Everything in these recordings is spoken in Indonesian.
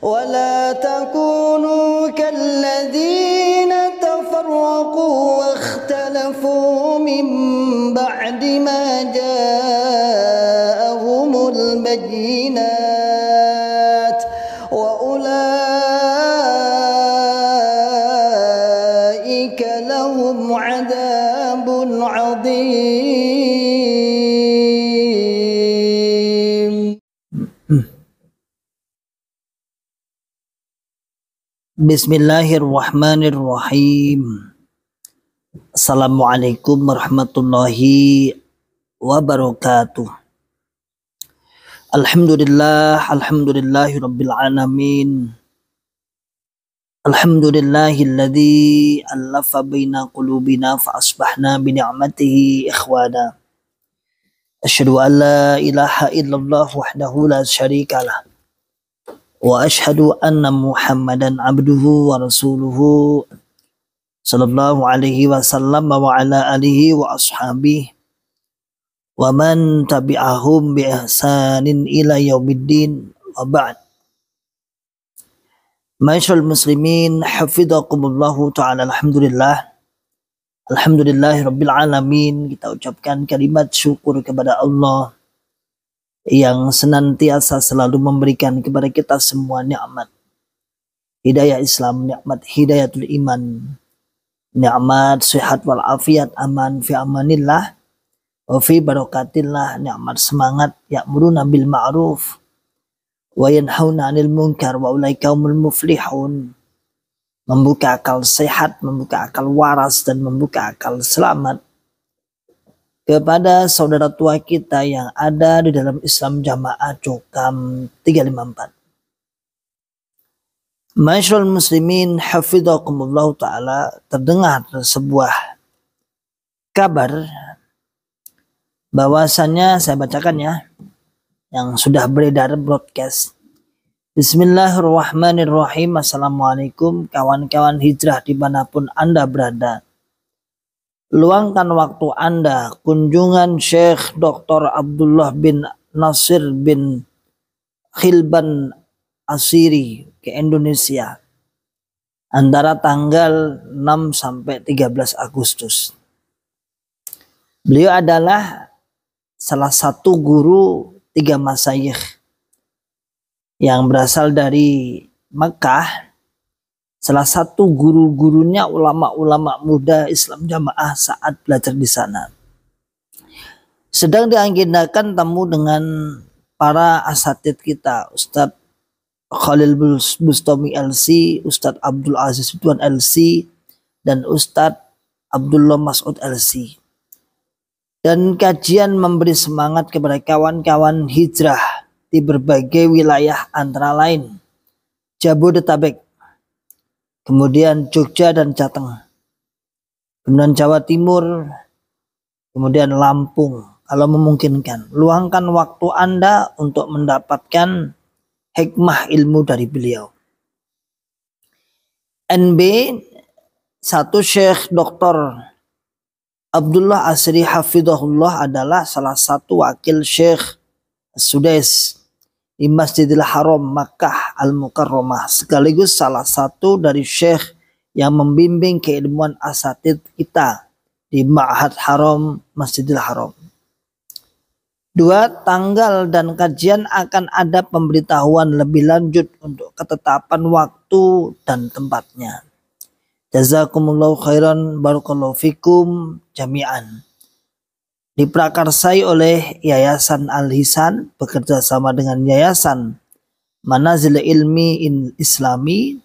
ولا تكونوا كالذين تفرقوا واختلفوا من بعد ما جاءهم البينات وأولئك لهم عذاب عظيم. Bismillahirrahmanirrahim. Assalamualaikum warahmatullahi wabarakatuh. Alhamdulillahi rabbil alamin. Alhamdulillahilladzi allafa baina qulubina fa asbahna bi ni'matihi ikhwana. Asyhadu an la ilaha illallah wahdahu la syarikalah. Wa ashhadu anna Muhammadan abduhu wa rasuluhu sallallahu alaihi wasallam wa ala alihi wa ashabihi wa man tabi'ahum bi ihsanin ila yaumiddin wa ba'd. Ma'asyiral muslimin hafizakumullahu ta'ala. Alhamdulillahi rabbil alamin. Kita ucapkan kalimat syukur kepada Allah yang senantiasa selalu memberikan kepada kita semua nikmat hidayah Islam, nikmat hidayatul iman, nikmat sehat wal afiat, aman fi amanillah wa fi barakatillah, nikmat semangat ya'muruna bil ma'ruf wa yanhauna 'anil munkar wa ulaika humul muflihun. Membuka akal sehat, membuka akal waras, dan membuka akal selamat kepada saudara tua kita yang ada di dalam Islam Jamaah Cokam 354. Ma'asyiral muslimin hafizakumullah ta'ala, terdengar sebuah kabar bahwasannya, saya bacakan ya, yang sudah beredar broadcast. Bismillahirrahmanirrahim. Assalamualaikum kawan-kawan hijrah dimanapun Anda berada. Luangkan waktu Anda kunjungan Syekh Dr. Abdullah bin Nasir bin Khilban Asiri ke Indonesia antara tanggal 6 sampai 13 Agustus. Beliau adalah salah satu guru 3 masyayikh yang berasal dari Mekah. Salah satu guru-gurunya ulama-ulama muda Islam Jamaah saat belajar di sana. Sedang diagendakan temu dengan para asatid kita, Ustadz Khalil Bustami LC, Ustadz Abdul Aziz Ridwan LC, dan Ustadz Abdullah Mas'ud LC. Dan kajian memberi semangat kepada kawan-kawan hijrah di berbagai wilayah antara lain Jabodetabek, kemudian Jogja dan Jateng, kemudian Jawa Timur, kemudian Lampung. Kalau memungkinkan, luangkan waktu Anda untuk mendapatkan hikmah ilmu dari beliau. NB 1 Syekh Dr. Abdullah Asri Hafidhahullah adalah salah satu wakil Syekh Sudais di Masjidil Haram Makkah Al-Mukarramah, sekaligus salah satu dari syekh yang membimbing keilmuan asatid kita di Ma'had Haram Masjidil Haram. 2. Tanggal dan kajian akan ada pemberitahuan lebih lanjut untuk ketetapan waktu dan tempatnya. Jazakumullahu khairan, barakallahu fikum jami'an. Diprakarsai oleh Yayasan Al-Hisan bekerja sama dengan Yayasan Manazil Ilmi Islami,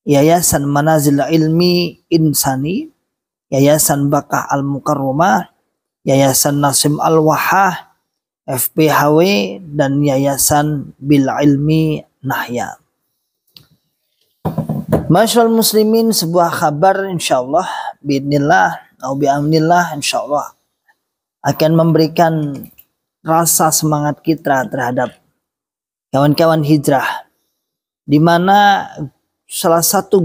Yayasan Manazil Ilmi Insani, Yayasan Bakah Al-Mukarramah, Yayasan Nasim Al-Wahah, FPHW, dan Yayasan Bil Ilmi Nahya. Masyaallah muslimin, sebuah kabar insyaallah biidznillah atau bi'amnillah insyaallah akan memberikan rasa semangat kita terhadap kawan-kawan hijrah, di mana salah satu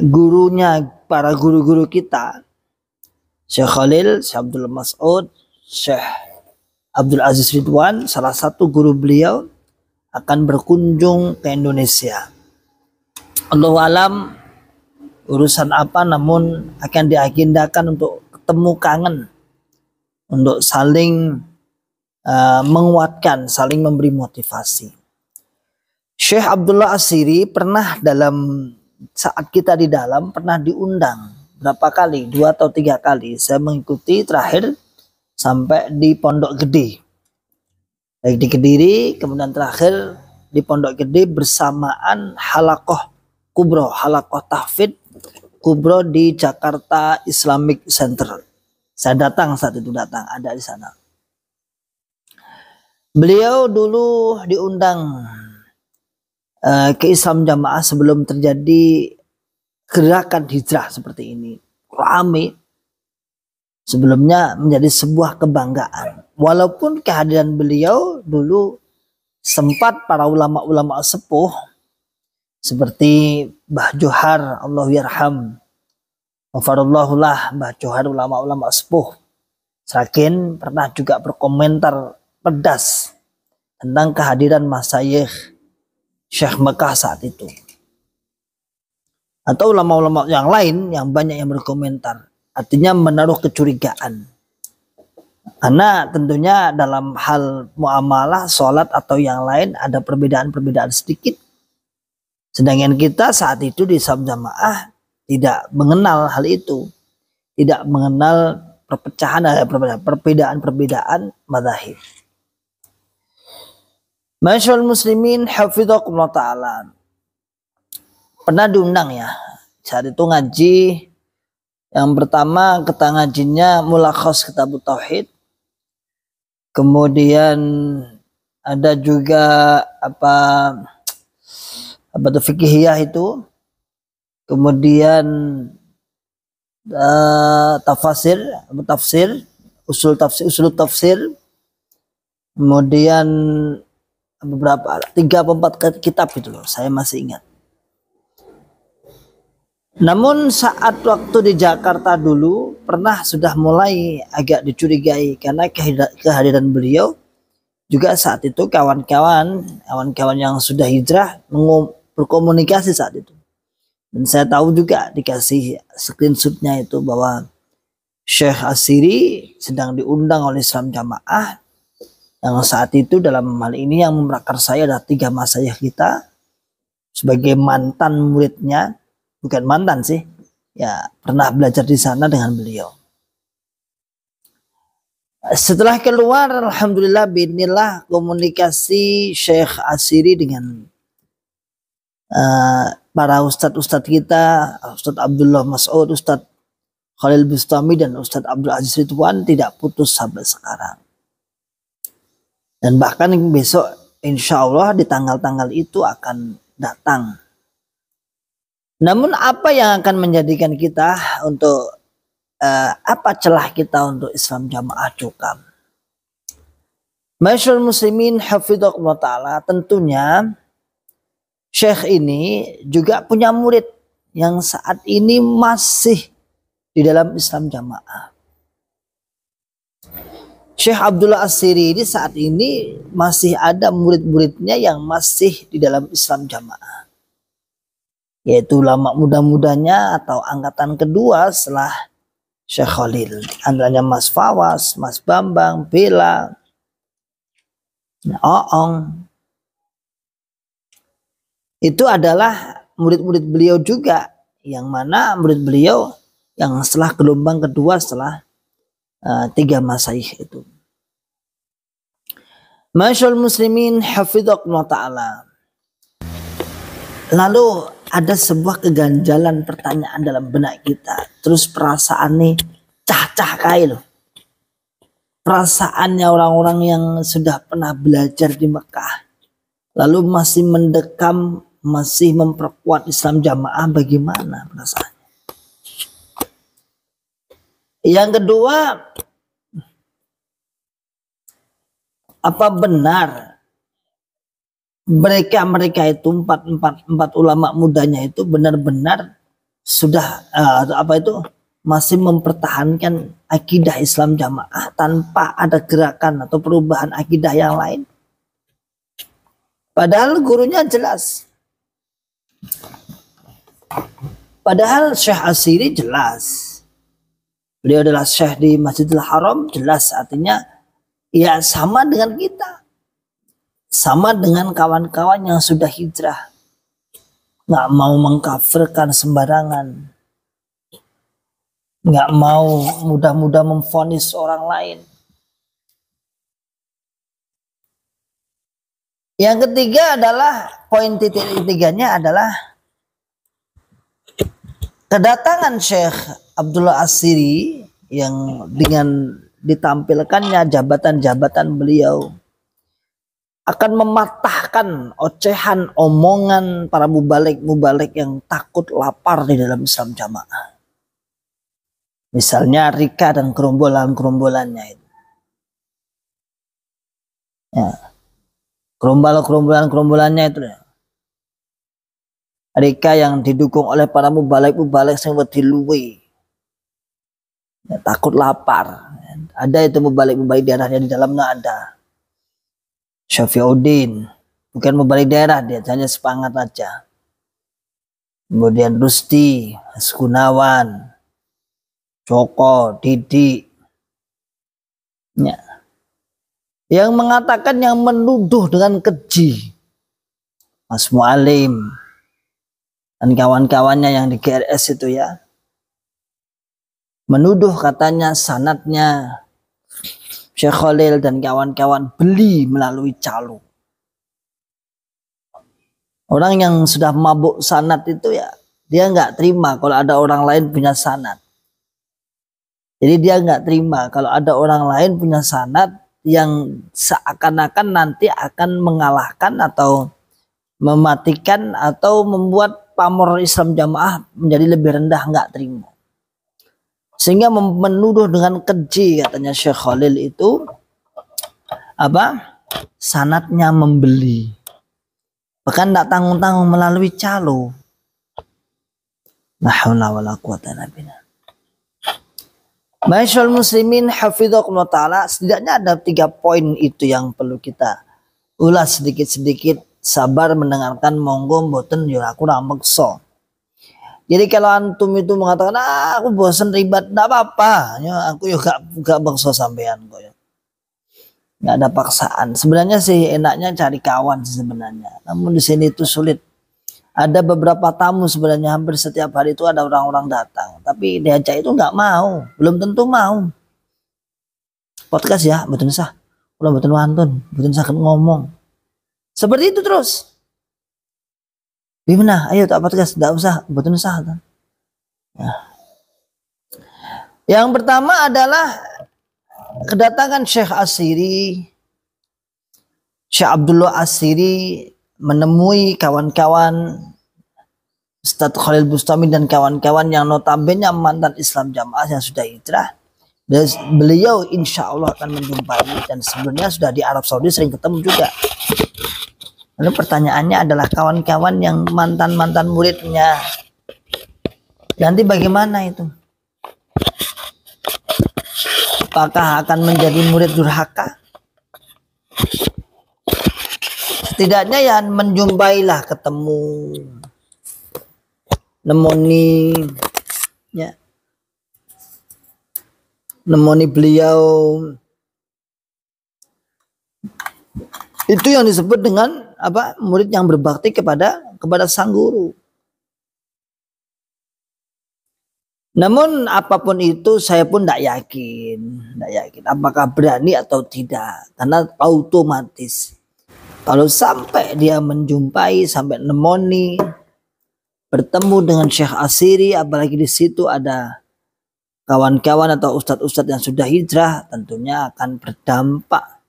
gurunya para guru-guru kita, Syekh Khalil, Syekh Abdul Mas'ud, Syekh Abdul Aziz Ridwan, salah satu guru beliau akan berkunjung ke Indonesia. Allahu alam urusan apa, namun akan diagendakan untuk ketemu kangen, untuk saling menguatkan, saling memberi motivasi. Syekh Abdullah As-Siri pernah saat kita di dalam pernah diundang berapa kali, 2 atau 3 kali. Saya mengikuti terakhir sampai di Pondok Gede, baik di Kediri, kemudian terakhir di Pondok Gede bersamaan halakoh kubro, halakoh tahfidz kubro di Jakarta Islamic Center. Saya saat itu datang, ada di sana. Beliau dulu diundang ke Islam Jamaah sebelum terjadi gerakan hijrah seperti ini. Ramai. Sebelumnya menjadi sebuah kebanggaan. Walaupun kehadiran beliau dulu sempat para ulama-ulama sepuh seperti Mbah Johar, Allah yarham, wafarallahu lah, Mbah Johar, ulama-ulama sepuh Sakin pernah juga berkomentar pedas tentang kehadiran Masyayikh Syekh Mekah saat itu. Atau ulama-ulama yang lain yang banyak yang berkomentar. Artinya menaruh kecurigaan. Karena tentunya dalam hal muamalah, sholat atau yang lain ada perbedaan-perbedaan sedikit. Sedangkan kita saat itu di Islam Jamaah tidak mengenal hal itu. Tidak mengenal perpecahan, perbedaan-perbedaan madzhab. Masyaallah muslimin hafidhakumullah ta'ala. Pernah diundang ya. Saat itu ngaji. Yang pertama kita ngajinya Mulakhas Kitabut Tauhid. Kemudian ada juga apa itu fikihiyah itu. Kemudian tafsir, usul tafsir. Kemudian beberapa 3-4 kitab itu loh, saya masih ingat. Namun saat waktu di Jakarta dulu pernah sudah mulai agak dicurigai karena kehadiran beliau juga saat itu kawan-kawan yang sudah hijrah berkomunikasi saat itu. Dan saya tahu juga dikasih screenshotnya itu bahwa Syekh As-Siri sedang diundang oleh Islam Jamaah. Yang saat itu dalam hal ini yang memprakarsai ada 3 masyayikh kita sebagai mantan muridnya, bukan mantan sih, ya pernah belajar di sana dengan beliau. Setelah keluar, alhamdulillah bismillah, komunikasi Syekh As-Siri dengan para ustadz kita, Ustadz Abdullah Mas'ud, Ustadz Khalil Bustami dan Ustadz Abdul Aziz Ridwan tidak putus sampai sekarang. Dan bahkan besok insya Allah di tanggal-tanggal itu akan datang. Namun apa yang akan menjadikan kita untuk apa celah kita untuk Islam Jamaah Cukam? Masyaallah muslimin hafidhakumullah ta'ala, tentunya Syekh ini juga punya murid yang saat ini masih di dalam Islam Jamaah. Syekh Abdullah As-Siri ini saat ini masih ada murid-muridnya yang masih di dalam Islam Jamaah. Yaitu ulama muda-mudanya atau angkatan kedua setelah Syekh Khalil. Antaranya Mas Fawas, Mas Bambang, Bela, Oong. Itu adalah murid-murid beliau juga. Yang mana murid beliau yang setelah gelombang kedua setelah 3 masyayikh itu. Masyaallah muslimin hafidhakumullah ta'ala. Lalu ada sebuah keganjalan pertanyaan dalam benak kita. Terus perasaan nih cah-cah kayak loh. Perasaannya orang-orang yang sudah pernah belajar di Mekah. Lalu masih mendekam, masih memperkuat Islam Jamaah, bagaimana perasaannya? Yang kedua, apa benar mereka itu empat ulama mudanya itu benar-benar sudah masih mempertahankan akidah Islam Jamaah tanpa ada gerakan atau perubahan akidah yang lain? Padahal gurunya jelas. Padahal Syekh Asiri jelas. Beliau adalah Syekh di Masjidil Haram, jelas artinya ya sama dengan kita. Sama dengan kawan-kawan yang sudah hijrah. Nggak mau mengkafirkan sembarangan. Nggak mau mudah-mudah memvonis orang lain. Yang ketiga adalah, poin titik ketiganya adalah kedatangan Syekh Abdullah Asiri yang dengan ditampilkannya jabatan-jabatan beliau akan mematahkan ocehan omongan para mubalik yang takut lapar di dalam Islam Jamaah. Misalnya Rika dan gerombolan-gerombolannya itu. Ya. Gerombolannya itu. Rika yang didukung oleh para mubalik yang wedi luwe. Ya, takut lapar. Ada itu mubalik daerahnya di dalamnya ada. Syafiuddin, bukan mubalik daerah, dia hanya semangat aja. Kemudian Rusti, Gunawan, Joko, Didi. Ya. Yang mengatakan, yang menuduh dengan keji, Mas Mualim dan kawan-kawannya yang di GRS itu ya, menuduh katanya sanadnya Syekh Khalil dan kawan-kawan beli melalui calo. Orang yang sudah mabuk sanad itu ya, dia nggak terima kalau ada orang lain punya sanad. Jadi dia nggak terima kalau ada orang lain punya sanad yang seakan-akan nanti akan mengalahkan atau mematikan atau membuat pamor Islam Jamaah menjadi lebih rendah, nggak terima. Sehingga menuduh dengan keji katanya Syekh Khalil itu apa? Sanadnya membeli. Bahkan tidak tanggung-tanggung melalui calo. La haula wala quwata illa billah. Ma'asyiral muslimin hafizakumullah ta'ala, setidaknya ada 3 poin itu yang perlu kita ulas sedikit-sedikit. Sabar mendengarkan, monggo mboten ya aku ra meksa. Jadi kalau antum itu mengatakan aku bosan ribet, enggak apa-apa ya, aku juga gak maksa sampean kok ya. Nggak ada paksaan. Sebenarnya sih enaknya cari kawan sih sebenarnya. Namun di sini itu sulit. Ada beberapa tamu sebenarnya hampir setiap hari itu ada orang-orang datang. Tapi diajak itu nggak mau. Belum tentu mau. Podcast ya, betul sah. Udah betul wantun, betul sah ngomong. Seperti itu terus. Gimana? Ayo tak podcast, nggak usah, betul sah. Ya. Yang pertama adalah kedatangan Syekh Asiri, Syekh Abdullah Asiri menemui kawan-kawan Ustadz Khalil Bustami dan kawan-kawan yang notabene mantan Islam Jamaah yang sudah hijrah. Dan beliau insya Allah akan menjumpai, dan sebelumnya sudah di Arab Saudi sering ketemu juga. Lalu pertanyaannya adalah kawan-kawan yang mantan-mantan muridnya nanti bagaimana itu? Apakah akan menjadi murid durhaka? Setidaknya ya menjumpailah, ketemu, nemoni, ya, nemoni beliau. Itu yang disebut dengan apa? Murid yang berbakti kepada sang guru. Namun apapun itu saya pun tidak yakin apakah berani atau tidak, karena otomatis kalau sampai dia menjumpai, sampai nemoni, bertemu dengan Syekh Asiri, apalagi di situ ada kawan-kawan atau ustadz-ustadz yang sudah hijrah, tentunya akan berdampak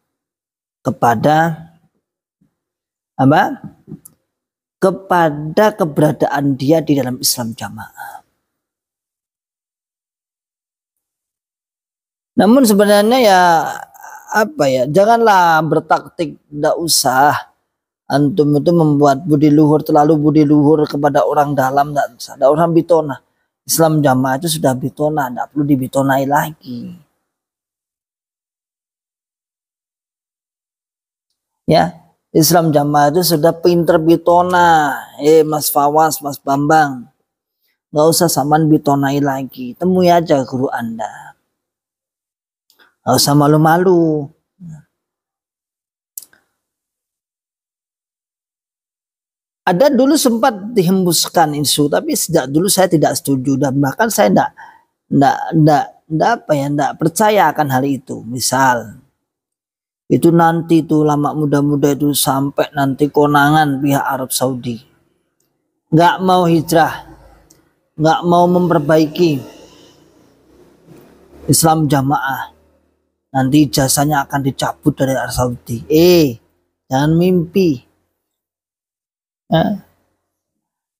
kepada apa? Kepada keberadaan dia di dalam Islam Jamaah. Namun sebenarnya ya apa ya, janganlah bertaktik, tidak usah antum itu membuat budi luhur, terlalu budi luhur kepada orang dalam, tidak usah. Ada orang bitona, Islam Jamaah itu sudah bitona, tidak perlu dibitonai lagi. Ya, Islam Jamaah itu sudah pinter bitona. Mas Fawas, Mas Bambang, nggak usah saman bitonai lagi. Temui aja guru Anda. Nggak usah malu-malu. Ada dulu sempat dihembuskan isu, tapi sejak dulu saya tidak setuju dan bahkan saya enggak percaya akan hal itu. Misal itu nanti tuh ulama muda-muda itu sampai nanti konangan pihak Arab Saudi nggak mau hijrah, nggak mau memperbaiki Islam Jamaah, nanti jasanya akan dicabut dari Arab Saudi. Jangan mimpi.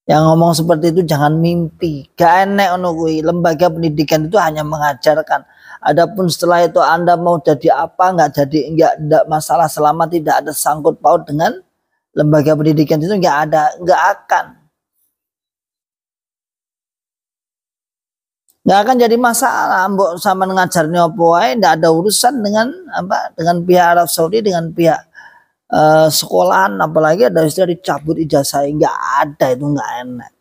Yang ngomong seperti itu jangan mimpi. Gak enak ono kuwi. Lembaga pendidikan itu hanya mengajarkan. Adapun setelah itu Anda mau jadi apa, nggak masalah selama tidak ada sangkut paut dengan lembaga pendidikan itu, nggak akan jadi masalah. Mbok sama ngajarnya apa wae, nggak ada urusan dengan pihak Arab Saudi, dengan pihak sekolahan, apalagi ada istilah dicabut ijazah, nggak ada, itu nggak enak.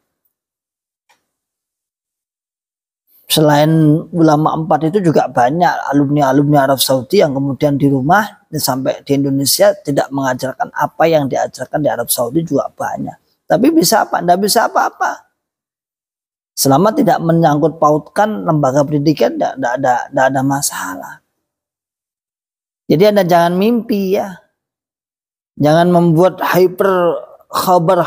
Selain ulama 4 itu juga banyak alumni Arab Saudi yang kemudian di rumah sampai di Indonesia tidak mengajarkan apa yang diajarkan di Arab Saudi juga banyak. Tapi bisa apa? Nggak bisa apa-apa. Selama tidak menyangkut pautkan lembaga pendidikan, nggak ada masalah. Jadi Anda jangan mimpi ya. Jangan membuat kabar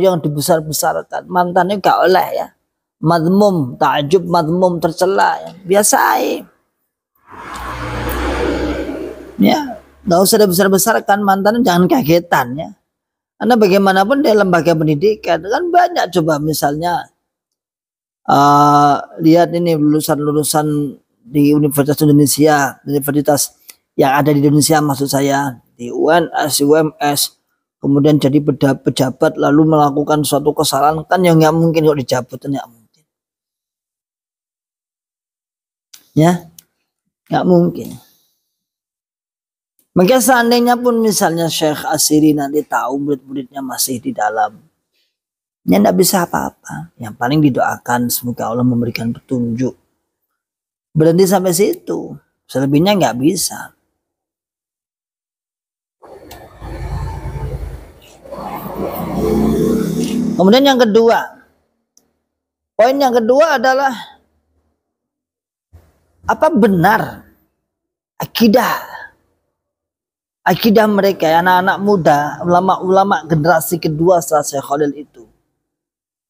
yang dibesar-besarkan. Mantannya gak oleh ya. Madmum, ta'jub, madmum, tercela ya. Biasa aja. Ya, gak usah dibesar-besarkan, mantannya jangan kagetan ya. Karena bagaimanapun dia lembaga pendidikan kan banyak, coba misalnya lihat ini lulusan di Universitas Indonesia, universitas yang ada di Indonesia maksud saya, di UNS, UMS, kemudian jadi pejabat lalu melakukan suatu kesalahan, kan yang nggak mungkin kok dicabut, nggak mungkin ya, nggak mungkin. Maka seandainya pun misalnya Syekh Asiri nanti tahu murid-muridnya masih di dalam, ya nggak bisa apa-apa, yang paling didoakan semoga Allah memberikan petunjuk, berhenti sampai situ, selebihnya nggak bisa. Kemudian yang kedua, poin yang kedua adalah apa benar akidah mereka, anak-anak muda, ulama-ulama generasi kedua setelah Syekh Khalil itu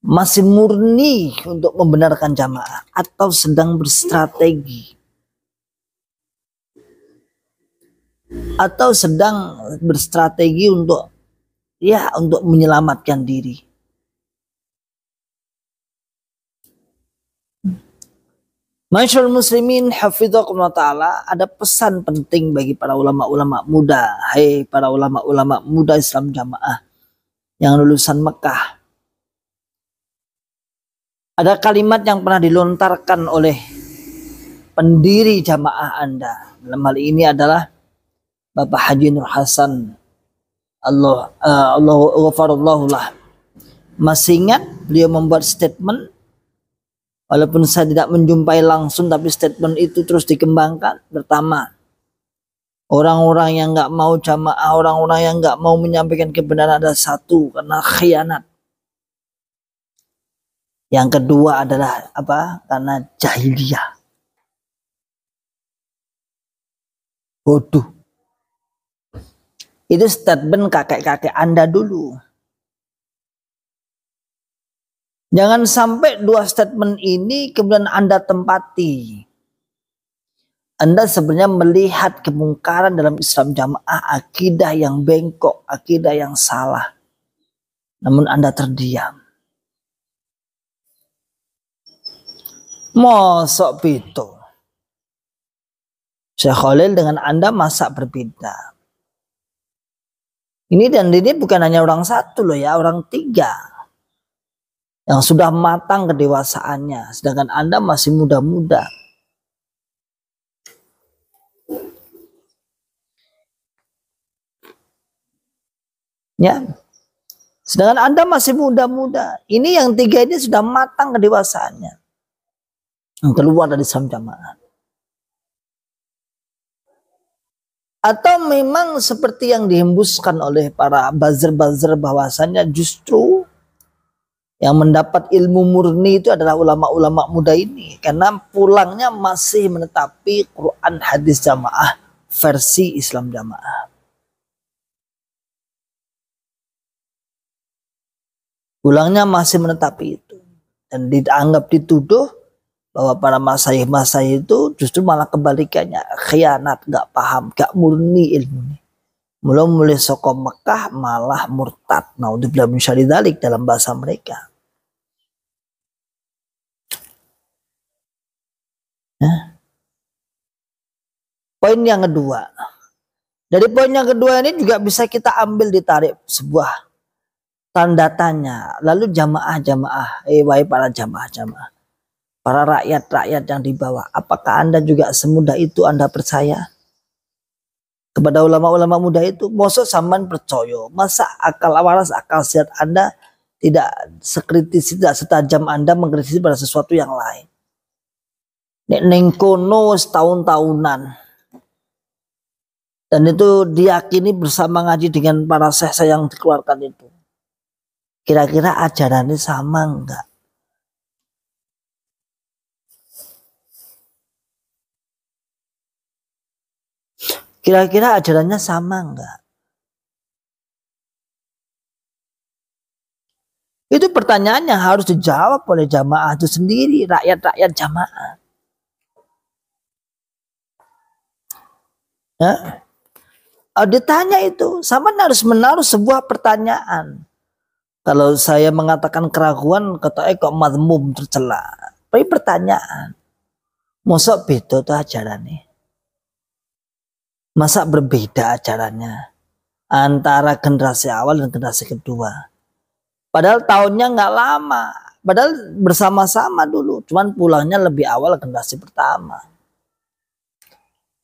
masih murni untuk membenarkan jamaah atau sedang berstrategi untuk menyelamatkan diri. Masyaallah muslimin hafizakumullah ta'ala, ada pesan penting bagi para ulama-ulama muda. Hai para ulama-ulama muda Islam Jamaah yang lulusan Mekah. Ada kalimat yang pernah dilontarkan oleh pendiri jamaah Anda. Dalam hal ini adalah Bapak Haji Nur Hasan. Allah ghafarallahu lah. Masih ingat beliau membuat statement, walaupun saya tidak menjumpai langsung, tapi statement itu terus dikembangkan. Pertama, orang-orang yang nggak mau jamaah, orang-orang yang nggak mau menyampaikan kebenaran ada satu, karena khianat. Yang kedua adalah apa? Karena jahiliyah. Bodoh. Itu statement kakek-kakek Anda dulu. Jangan sampai dua statement ini kemudian Anda tempati. Anda sebenarnya melihat kemungkaran dalam Islam Jamaah, akidah yang bengkok, akidah yang salah. Namun Anda terdiam. Mosok itu. Syekh Khalil dengan Anda masa berbeda. Ini bukan hanya orang satu loh ya, orang 3. Yang sudah matang kedewasaannya, sedangkan Anda masih muda-muda. Ya. Sedangkan Anda masih muda-muda. Ini yang tiga ini sudah matang kedewasaannya. Yang keluar dari Islam Jamaah. Atau memang seperti yang dihembuskan oleh para buzzer-buzzer bahwasannya justru yang mendapat ilmu murni itu adalah ulama-ulama muda ini. Karena pulangnya masih menetapi Quran hadis jamaah versi Islam jamaah. Pulangnya masih menetapi itu. Dan dianggap dituduh bahwa para masyayikh itu justru malah kebalikannya. Khianat, gak paham, gak murni ilmu. Mulai soko Mekah malah murtad. Naudzubillah min syarri dzalik dalam bahasa mereka. Poin yang kedua. Dari poin yang kedua ini juga bisa kita ambil ditarik sebuah tanda tanya. Lalu jamaah-jamaah, wahai para jamaah-jamaah, para rakyat-rakyat yang di bawah, apakah Anda juga semudah itu Anda percaya kepada ulama-ulama muda itu? Masa sampean percaya? Masa akal waras, akal sehat Anda tidak sekritis, tidak setajam Anda mengkritisi pada sesuatu yang lain? Nek ning kono setahun-tahunan. Dan itu diyakini bersama ngaji dengan para syekh yang dikeluarkan itu. Kira-kira ajarannya sama enggak? Kira-kira ajarannya sama enggak? Itu pertanyaan yang harus dijawab oleh jamaah itu sendiri, rakyat-rakyat jamaah. Ya. Ditanya itu, sama harus menaruh sebuah pertanyaan. Kalau saya mengatakan keraguan, kata kok madmum tercela. Tapi pertanyaan, masa beda tuh ajarannya? Masa berbeda ajarannya antara generasi awal dan generasi kedua? Padahal tahunnya nggak lama, padahal bersama-sama dulu, cuman pulangnya lebih awal generasi pertama.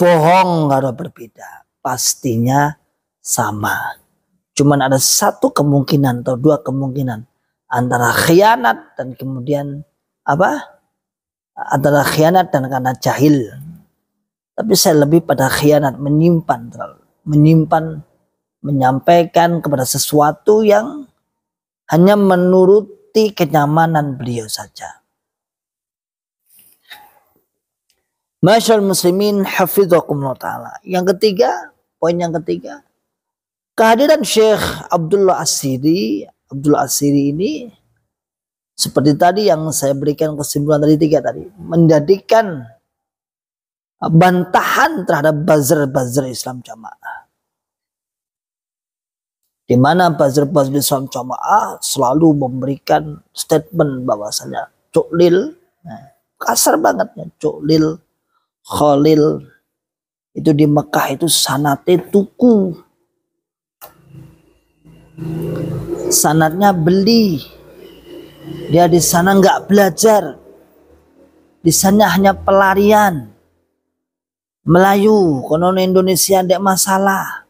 Bohong kalau berbeda, pastinya sama. Cuman ada satu kemungkinan atau dua kemungkinan antara khianat dan kemudian apa? Antara khianat dan karena jahil. Tapi saya lebih pada khianat, menyimpan, menyampaikan kepada sesuatu yang hanya menuruti kenyamanan beliau saja. Masyaallah muslimin hafizakumullah ta'ala. Yang ketiga, poin yang ketiga, kehadiran Syekh Abdullah As-Siri ini seperti tadi yang saya berikan kesimpulan dari tiga tadi, menjadikan bantahan terhadap buzzer Islam jamaah. Di mana buzzer Islam jamaah selalu memberikan statement bahwasanya Cuklil, kasar banget ya, Cuklil, Khalil itu di Mekah itu sanate tuku, sanatnya beli, dia di sana nggak belajar, di sana hanya pelarian, Melayu, konon Indonesia tidak masalah.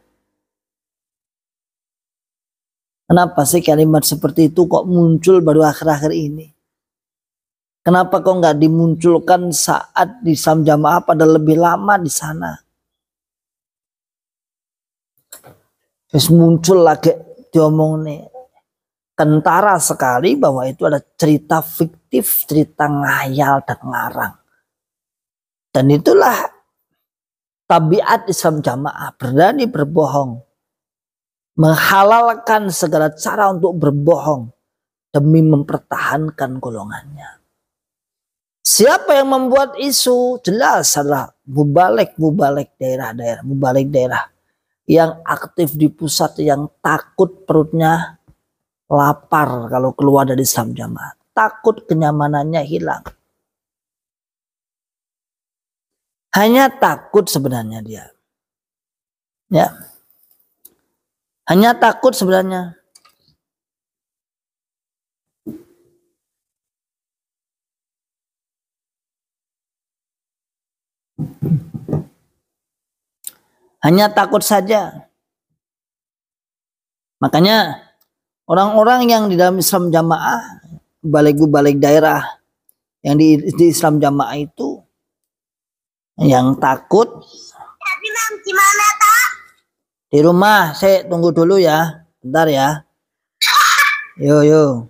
Kenapa sih kalimat seperti itu kok muncul baru akhir-akhir ini? Kenapa kok nggak dimunculkan saat di Islam Jamaah pada lebih lama di sana? Terus muncul lagi diomong nih, kentara sekali bahwa itu ada cerita fiktif, cerita ngayal dan ngarang. Dan itulah tabiat Islam Jamaah, berani berbohong, menghalalkan segala cara untuk berbohong demi mempertahankan golongannya. Siapa yang membuat isu? Jelas adalah mubalik daerah yang aktif di pusat, yang takut perutnya lapar kalau keluar dari Islam Jamaah, takut kenyamanannya hilang. Hanya takut sebenarnya dia. Ya. Hanya takut sebenarnya. Hanya takut saja. Makanya orang-orang yang di dalam Islam Jamaah, balik daerah yang di Islam Jamaah itu yang takut Gimana tak? di rumah. Saya tunggu dulu ya, bentar ya. Yo. Ya.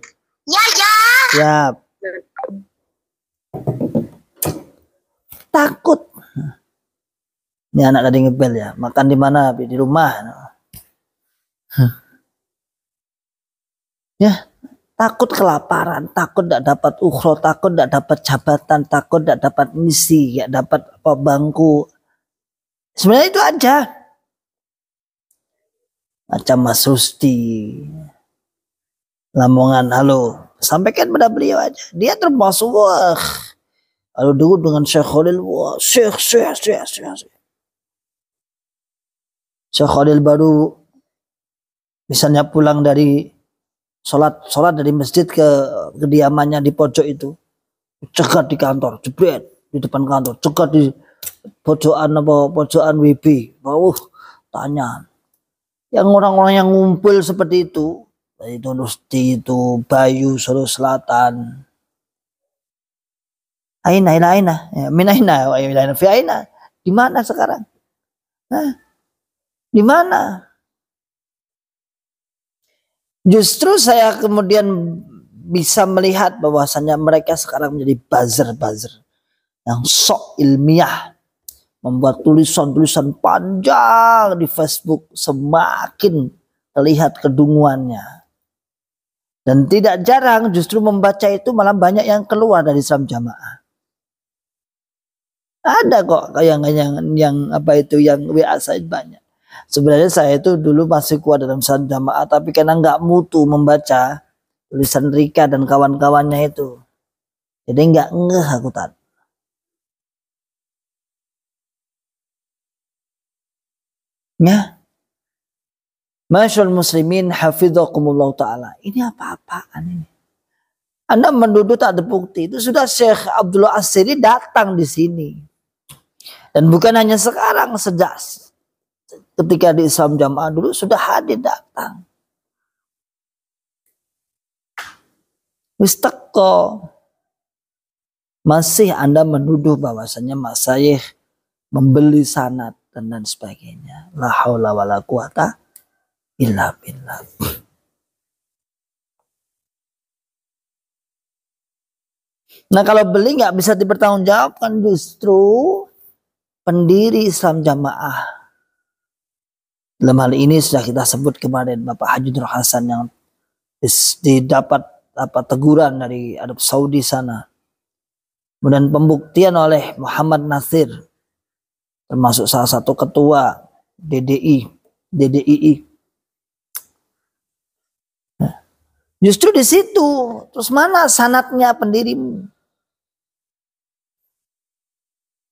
Siap. Takut. Ini anak tadi ngebel ya. Makan di mana? Di rumah. Ya, takut kelaparan, takut tidak dapat ukhro, takut tidak dapat jabatan, takut tidak dapat misi, tidak dapat apa bangku. Sebenarnya itu aja. Macam Mas Rusti, Lamongan, halo, sampaikan pada beliau aja. Dia termasuk wah. Lalu dulu dengan Syekh Khalil, wah, Syekh Khalil baru misalnya pulang dari sholat dari masjid ke kediamannya di pojok itu, cegat di kantor, jebret di depan kantor, cegat di pojokan WB, tanya. Yang orang-orang yang ngumpul seperti itu Nusti, itu Bayu, Solo Selatan, Aina, fi aina, di mana sekarang? Di mana? Justru saya kemudian bisa melihat bahwasannya mereka sekarang menjadi buzzer yang sok ilmiah, membuat tulisan-tulisan panjang di Facebook, semakin terlihat kedunguannya. Dan tidak jarang justru membaca itu malah banyak yang keluar dari Islam Jamaah. Ada kok yang apa itu yang WA Said banyak. Sebenarnya saya itu dulu masih kuat dalam Islam Jamaah, tapi karena nggak mutu membaca tulisan Rika dan kawan-kawannya itu, jadi nggak ngeh aku tadi. Ya, Masyaallah muslimin hafidhakumullah ta'ala. Ini apa-apaan ini? Anda menuduh tak ada bukti. Itu sudah Syekh Abdullah As-Siri datang di sini. Dan bukan hanya sekarang, sejak ketika di Islam Jamaah dulu sudah hadir datang. Mistaqo. Masih Anda menuduh bahwasanya Masyayikh membeli sanad dan sebagainya. La haula wala quwata illa billah. Nah, kalau beli nggak bisa dipertanggungjawabkan, justru pendiri Islam Jamaah. Dalam hal ini sudah kita sebut kemarin Bapak Haji Nur Hasan yang didapat teguran dari Arab Saudi sana. Kemudian pembuktian oleh Muhammad Nasir, termasuk salah satu ketua DDII. Justru di situ. Terus mana sanatnya pendirimu?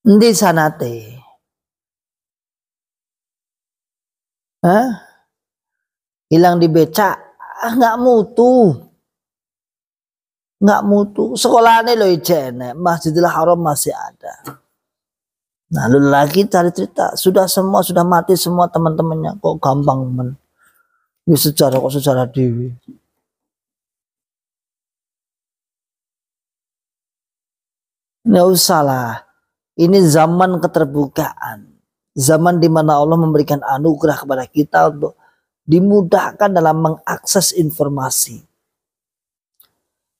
Di sanate. Hilang di becak. Nggak mutu. Sekolahnya loh ijen. Masjidil Haram masih ada. Nah, lalu lagi cari cerita. Sudah mati semua teman-temannya. Kok gampang men. Ini secara dewi. Nggak usah lah. Ini zaman keterbukaan. Zaman di mana Allah memberikan anugerah kepada kita untuk dimudahkan dalam mengakses informasi.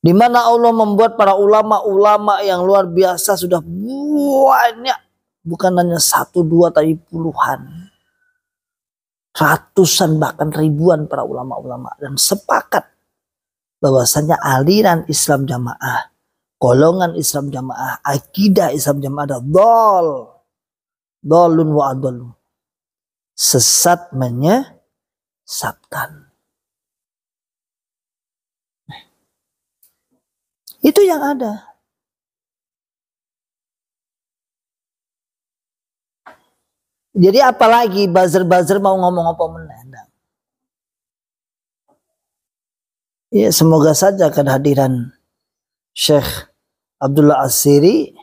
Di mana Allah membuat para ulama-ulama yang luar biasa sudah banyak. Bukan hanya 1, 2, tapi puluhan. Ratusan bahkan ribuan para ulama-ulama. Dan sepakat bahwasanya aliran Islam Jamaah, golongan Islam Jamaah, akidah Islam Jamaah adalah dolun wa adolun, sesat menyesatkan. Itu yang ada. Jadi apalagi buzzer mau ngomong apa menendang. Ya, semoga saja kehadiran Syekh Abdullah As-Siri,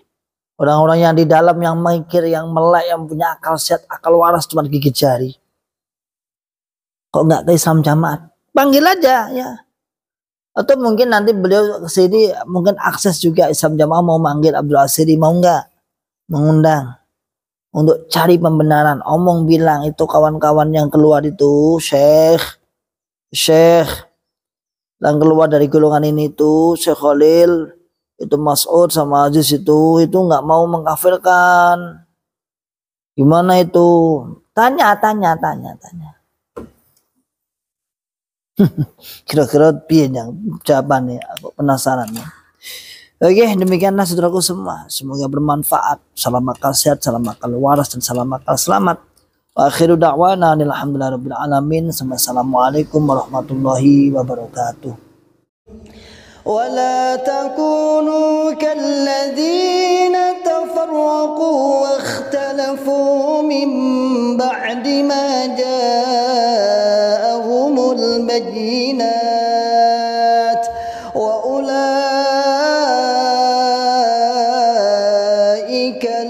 orang-orang yang di dalam, yang mikir, yang melek, yang punya akal sehat, akal waras, cuma gigit jari. kok nggak ke Islam Jamaat? Panggil aja ya. Atau mungkin nanti beliau ke sini mungkin akses juga Islam Jamaah mau manggil Abdul Asiri, mau nggak? Mengundang untuk cari pembenaran. Omong bilang itu kawan-kawan yang keluar itu Syekh yang keluar dari golongan ini itu Syekh Khalil, itu Mas'ud sama Aziz itu nggak mau mengkafirkan. Gimana itu? Tanya. Kira-kira piye yang jawabannya? Aku penasaran ya. Oke, demikianlah saudaraku semua. Semoga bermanfaat. Salam akal sehat, salam akal waras, dan salam akal selamat. Wa akhiru da'wana alhamdulillahirabbil alamin. Assalamualaikum warahmatullahi wabarakatuh. ولا تكونوا كالذين تفرقوا واختلفوا من بعد ما جاءهم البينات وأولئك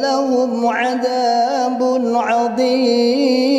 لهم عذاب عظيم.